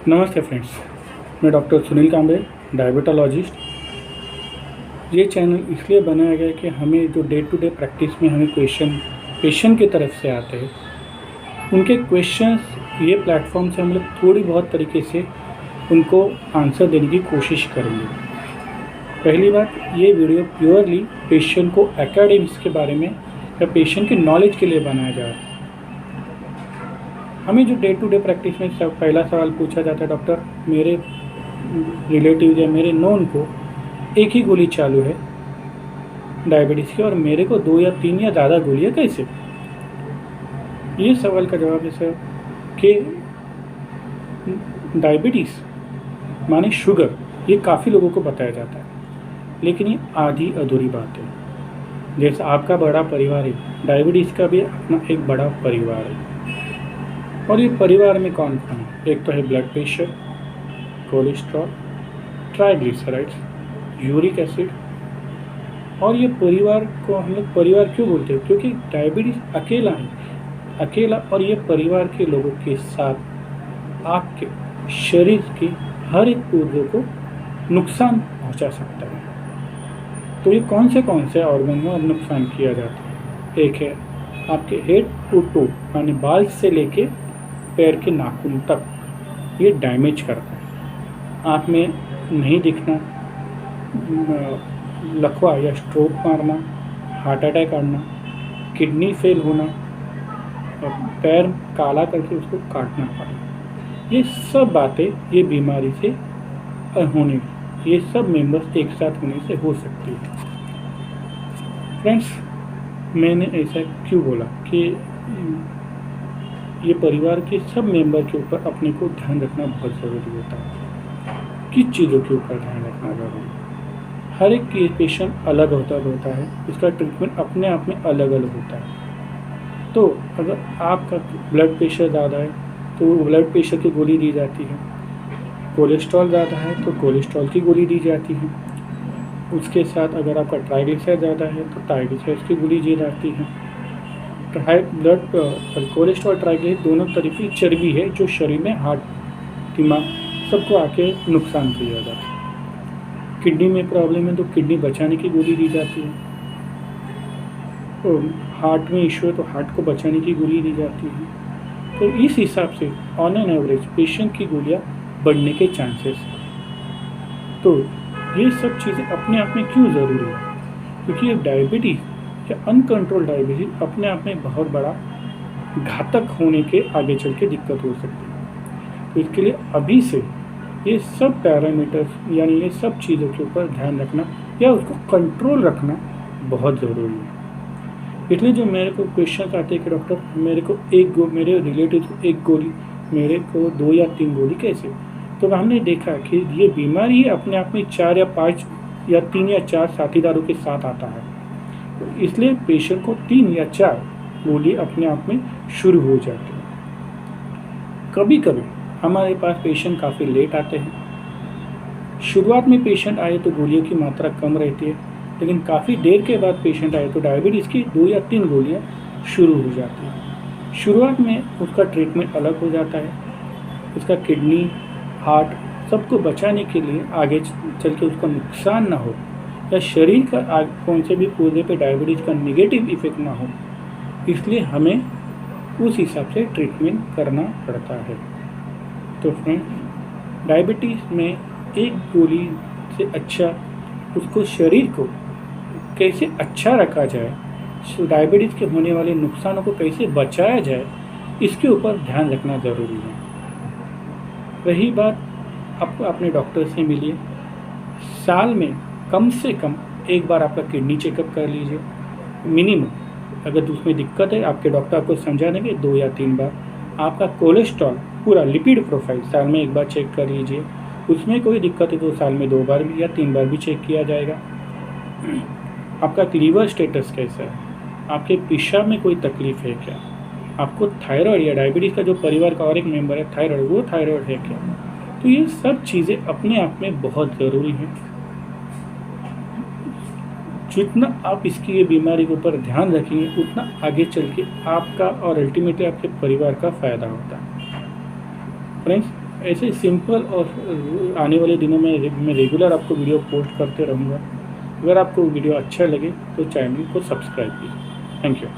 नमस्ते फ्रेंड्स, मैं doctor Sunil Kambe, diabetologist. ये चैनल इसलिए बनाया गया कि हमें जो डे टू डे प्रैक्टिस में हमें क्वेश्चन पेशेंट की तरफ से आते हैं, उनके क्वेश्चंस ये प्लेटफॉर्म से हम लोग थोड़ी बहुत तरीके से उनको आंसर देने की कोशिश करेंगे। पहली बात, ये वीडियो प्योरली पेशेंट को एकेडमिक्स के बारे में या पेशेंट के नॉलेज के लिए बनाया जा रहा है। हमें जो डे टू डे प्रैक्टिस में पहला सवाल पूछा जाता है, डॉक्टर मेरे रिलेटिव या मेरे नोन को एक ही गोली चालू है डायबिटीज़ की और मेरे को 2 या 3 या ज़्यादा गोलियाँ कैसे? ये सवाल का जवाब है सर कि डायबिटीज़ माने शुगर, ये काफ़ी लोगों को बताया जाता है, लेकिन ये आधी अधूरी बात है। जैसे आपका बड़ा परिवार है, डायबिटीज़ का भी अपना एक बड़ा परिवार है। और ये परिवार में कौन कौन है? एक तो है blood pressure, cholesterol, triglycerides, uric acid. और ये परिवार को हम लोग परिवार क्यों बोलते हैं? क्योंकि डायबिटीज़ अकेला है, अकेला, और ये परिवार के लोगों के साथ आपके शरीर के हर एक पुर्जे को नुकसान पहुंचा सकता है। तो ये कौन से ऑर्गन में नुकसान किया जाता है? एक है आपके हेड टू टो यानी बाल से लेके पैर के नाखून तक ये डैमेज करता है। आँख में नहीं दिखना, लकवा या स्ट्रोक मारना, हार्ट अटैक आना, किडनी फेल होना और पैर काला करके उसको काटना पड़ना, ये सब बातें ये बीमारी से होने, ये सब मेंबर्स एक साथ होने से हो सकती है। फ्रेंड्स, मैंने ऐसा क्यों बोला कि ये परिवार के सब मेंबर के ऊपर अपने को ध्यान रखना बहुत ज़रूरी होता है। किस चीज़ों के ऊपर ध्यान रखना ज़रूरी है? हर एक पेशेंट अलग होता है, इसका ट्रीटमेंट अपने आप में अलग अलग होता है। तो अगर आपका ब्लड प्रेशर ज़्यादा है तो ब्लड प्रेशर की गोली दी जाती है, कोलेस्ट्रॉल ज़्यादा है तो कोलेस्ट्रॉल की गोली दी जाती है। उसके साथ अगर आपका ट्राइग्लिसराइड ज़्यादा है तो ट्राइग्लिसराइड की गोली दी जाती है। ब्लड कोलेस्ट्रॉल, ट्राइग्लिसराइड दोनों तरह की चर्बी है जो शरीर में हार्ट, दिमाग सबको आके नुकसान किया जाता है। किडनी में प्रॉब्लम है तो किडनी बचाने की गोली दी जाती है। और हार्ट में इशू है तो हार्ट को बचाने की गोली दी जाती है। तो इस हिसाब से ऑन एन एवरेज पेशेंट की गोलियां बढ़ने के चांसेस हैं। तो ये सब चीज़ें अपने आप में क्यों ज़रूरी है? क्योंकि ये डायबिटीज़ या अनकंट्रोल डायबिटीज़ अपने आप में बहुत बड़ा घातक होने के आगे चल के दिक्कत हो सकती है। तो इसके लिए अभी से ये सब पैरामीटर्स यानी ये सब चीज़ों के ऊपर ध्यान रखना या उसको कंट्रोल रखना बहुत ज़रूरी है। इसलिए जो मेरे को क्वेश्चन आते हैं कि डॉक्टर मेरे रिलेटिव को एक गोली, मेरे को 2 या 3 गोली कैसे? तो हमने देखा कि ये बीमारी अपने आप में 4 या 5 या 3 या 4 साथीदारों के साथ आता है। तो इसलिए पेशेंट को 3 या 4 गोली अपने आप में शुरू हो जाती है। कभी कभी हमारे पास पेशेंट काफ़ी लेट आते हैं। शुरुआत में पेशेंट आए तो गोलियों की मात्रा कम रहती है, लेकिन काफ़ी देर के बाद पेशेंट आए तो डायबिटीज़ की 2 या 3 गोलियां शुरू हो जाती हैं। शुरुआत में उसका ट्रीटमेंट अलग हो जाता है। उसका किडनी, हार्ट सबको बचाने के लिए आगे चल के उसका नुकसान ना हो या शरीर का कौन से भी पुर्जे पे डायबिटीज़ का नेगेटिव इफेक्ट ना हो, इसलिए हमें उस हिसाब से ट्रीटमेंट करना पड़ता है। तो फ्रेंड्स, डायबिटीज़ में एक गोली से अच्छा उसको शरीर को कैसे अच्छा रखा जाए, डायबिटीज़ के होने वाले नुकसानों को कैसे बचाया जाए, इसके ऊपर ध्यान रखना ज़रूरी है। रही बात, आप अपने डॉक्टर से मिलिए। साल में कम से कम एक बार आपका किडनी चेकअप कर लीजिए मिनिमम। अगर उसमें दिक्कत है आपके डॉक्टर आपको समझा देंगे 2 या 3 बार। आपका कोलेस्ट्रॉल पूरा लिपिड प्रोफाइल साल में एक बार चेक कर लीजिए। उसमें कोई दिक्कत है तो साल में 2 बार भी या 3 बार भी चेक किया जाएगा। आपका लीवर स्टेटस कैसा है? आपके पेशाब में कोई तकलीफ है क्या? आपको थायराइड या डायबिटीज़ का जो परिवार का और एक मेंबर है थायराइड, वो थायराइड है क्या? तो ये सब चीज़ें अपने आप में बहुत ज़रूरी हैं। जितना आप इसकी ये बीमारी के ऊपर ध्यान रखेंगे उतना आगे चल के आपका और अल्टीमेटली आपके परिवार का फ़ायदा होता है। फ्रेंड्स, ऐसे सिंपल और आने वाले दिनों में मैं रेगुलर आपको वीडियो पोस्ट करते रहूँगा। अगर आपको वीडियो अच्छा लगे तो चैनल को सब्सक्राइब कीजिए। Thank you.